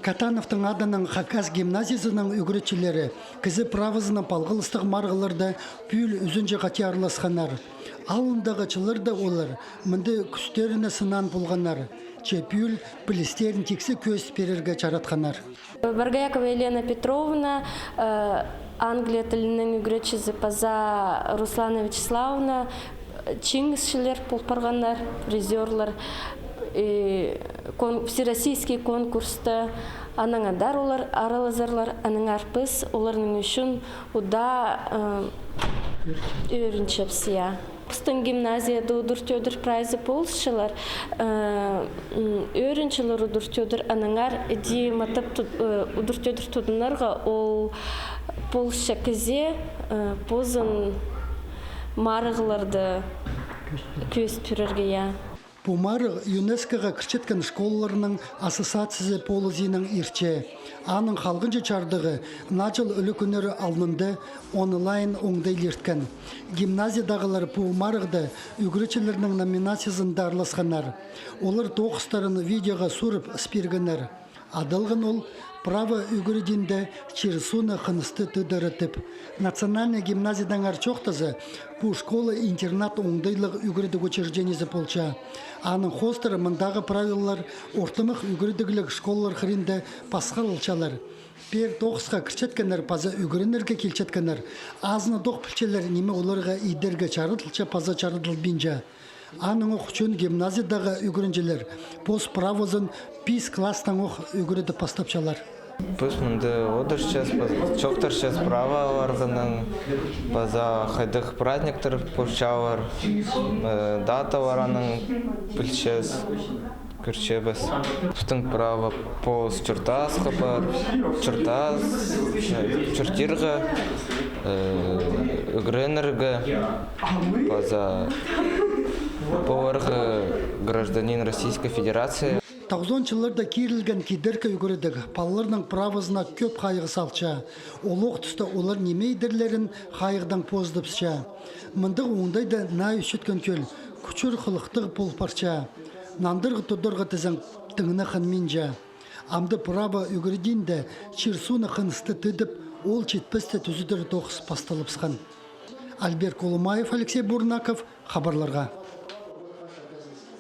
Катановтың аданың Хакас гимназиясының үгіретчілері кізі правызына палғылыстық марғыларды пүйіл үзінже қати араласқанар. Алындағы чылырда олар мінді күстеріне сынан болғанар. Чепюл пілістерін тексі көз перерге чаратқанар. Баргаякова Елена Петровна, Англия тілінің үгіретчізі Паза Руслана Вячеславовна, чиңізшілер полпарғанар, призерлар, всероссийский конкурста анаңадар олар аралазарлар, аның арпыз, оларының үшін уда өріншепсия. Пыстың гимназияда удуртёдыр прайзы полшылар, өріншілер удуртёдыр анаңар, ди матып удуртёдыр тудынарға ол полша кізе позын марығыларды көз түрерге. Пумар ЮНЕСКО-ға кірчеткен школаларының ассоциациясы полызының ирче. Аның халғынчы чардығы начал өлі күнері алынды онлайн оңдайлерткен. Гимназиядағылар Пумарығды үгіречелерінің номинациясында арласқанар. Олар тоқыстарын видеоға сурып спергенер. Адылғын ол право үгіредінде черсуны қынысты түдірітіп. Национальный гимназиядан арчоқтазы бұл школа-интернат оңдайлық үгіреді учреждениесі полча. Аның хостары мұндағы правилалар ортымық үгіредігілік школалар қырында пасқал ұлчалар. Пер тоқысқа кірчеткенер паза үгірінерге келчеткенер. Азыны доқ пілчелер неме оларға идерге чарытылча паза чарытыл бинжа. Аның оқучын гимназиядағы үгірінжелер пос правозын 5 класстан оқ үгіреді пастапчалар. Біз мұнды одыр шес, чоқтар шес права варғының, база хайдық праздниктер пошчавар, дата вараның білшес, күрчебіз. Бұстың права пос чұртас қапар, чұртирғы, үгірініргі, база поварғы гражданин Российской Федерации. 90-жылдарда кирилген кидерке үгіредігі палларының правызына көп қайығы салча. Олық тұста олар немейдерлерін қайығдан поздыпсча. Мындық оңдайда на үшіткен көл, күчір қылықтығы полпарча. Нандырғы тұдырғы тізің тыңына қынминжа. Амды права үгіредінде чирсуны қынысты түдіп, ол четпісті түзідір тоқыс пасталыпсқан. Альберт Колумаев, Алексей Бурнаков, хабарларға.